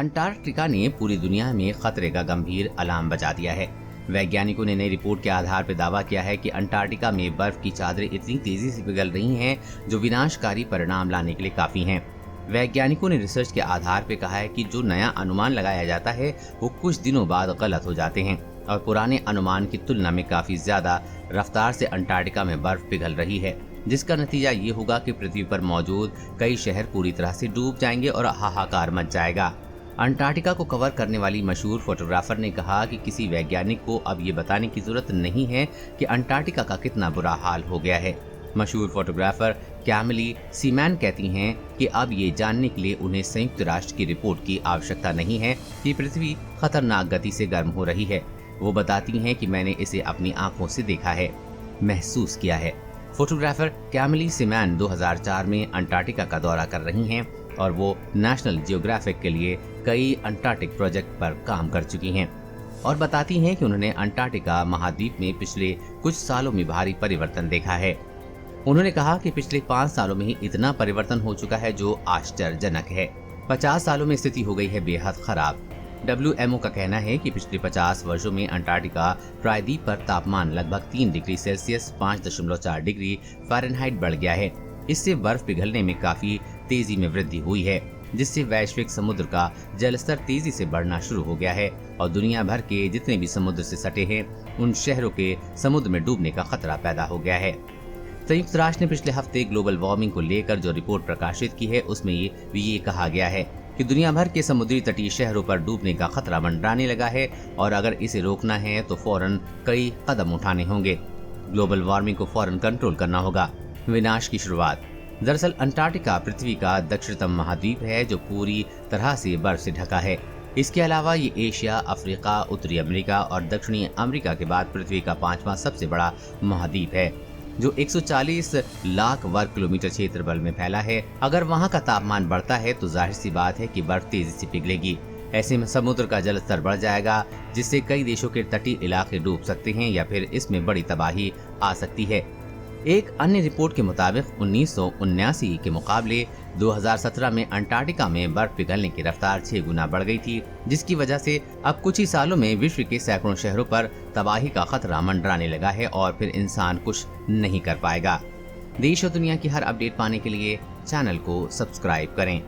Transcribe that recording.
Antarctica ने पूरी दुनिया में खतरे का गंभीर अलार्म बजा दिया है। वैज्ञानिकों ने नई रिपोर्ट के आधार पर दावा किया है कि अंटार्कटिका में बर्फ की चादरें इतनी तेजी से पिघल रही हैं जो विनाशकारी परिणाम लाने के लिए काफी हैं। वैज्ञानिकों ने रिसर्च के आधार पर कहा है कि जो नया अनुमान लगाया जाता है वो कुछ दिनों बाद गलत हो जाते हैं और पुराने अनुमान की तुलना में काफी ज्यादा रफ्तार से अंटार्कटिका में बर्फ पिघल रही है, जिसका नतीजा ये होगा कि पृथ्वी पर मौजूद कई शहर पूरी तरह से डूब जाएंगे और हाहाकार मच जाएगा। अंटार्कटिका को कवर करने वाली मशहूर फोटोग्राफर ने कहा कि किसी वैज्ञानिक को अब ये बताने की जरूरत नहीं है कि अंटार्कटिका का कितना बुरा हाल हो गया है। मशहूर फोटोग्राफर कैमिली सीमैन कहती हैं कि अब ये जानने के लिए उन्हें संयुक्त राष्ट्र की रिपोर्ट की आवश्यकता नहीं है कि पृथ्वी खतरनाक गति से गर्म हो रही है। वो बताती हैं कि मैंने इसे अपनी आंखों से देखा है, महसूस किया है। फोटोग्राफर कैमिली सीमैन 2004 में अंटार्कटिका का दौरा कर रही हैं और वो नेशनल जियोग्राफिक के लिए कई अंटार्कटिक प्रोजेक्ट पर काम कर चुकी हैं और बताती हैं कि उन्होंने अंटार्कटिका महाद्वीप में पिछले कुछ सालों में भारी परिवर्तन देखा है। उन्होंने कहा कि पिछले 5 सालों में ही इतना परिवर्तन हो चुका है जो आश्चर्यजनक है। 50 सालों में स्थिति हो गई है बेहद खराब। WMO का कहना है कि पिछले 50 वर्षों में अंटार्कटिका प्रायद्वीप पर तापमान लगभग 3 डिग्री सेल्सियस 5.4 डिग्री फ़ारेनहाइट बढ़ गया है। इससे बर्फ पिघलने में काफी तेजी में वृद्धि हुई है, जिससे वैश्विक समुद्र का जलस्तर तेजी से बढ़ना शुरू हो गया है और दुनिया भर के जितने भी समुद्र से सटे हैं उन शहरों के समुद्र में डूबने का खतरा पैदा हो गया है। संयुक्त राष्ट्र ने पिछले हफ्ते ग्लोबल वार्मिंग को लेकर जो रिपोर्ट प्रकाशित की है उसमें ये कहा गया है कि दुनिया भर के समुद्री तटीय शहरों पर डूबने का खतरा मंडराने लगा है और अगर इसे रोकना है तो फौरन कई कदम उठाने होंगे। ग्लोबल वार्मिंग को फौरन कंट्रोल करना होगा। विनाश की शुरुआत। दरअसल अंटार्कटिका पृथ्वी का दक्षिणतम महाद्वीप है जो पूरी तरह से बर्फ से ढका है। इसके अलावा ये एशिया, अफ्रीका, उत्तरी अमेरिका और दक्षिणी अमेरिका के बाद पृथ्वी का 5वां सबसे बड़ा महाद्वीप है जो 140 लाख वर्ग किलोमीटर क्षेत्रफल में फैला है। अगर वहाँ का तापमान बढ़ता है तो जाहिर सी बात है कि बर्फ तेजी से पिघलेगी। ऐसे में समुद्र का जल स्तर बढ़ जाएगा जिससे कई देशों के तटीय इलाके डूब सकते हैं या फिर इसमें बड़ी तबाही आ सकती है। एक अन्य रिपोर्ट के मुताबिक 1979 के मुकाबले 2017 में अंटार्कटिका में बर्फ पिघलने की रफ्तार 6 गुना बढ़ गई थी, जिसकी वजह से अब कुछ ही सालों में विश्व के सैकड़ों शहरों पर तबाही का खतरा मंडराने लगा है और फिर इंसान कुछ नहीं कर पाएगा। देश और दुनिया की हर अपडेट पाने के लिए चैनल को सब्सक्राइब करें।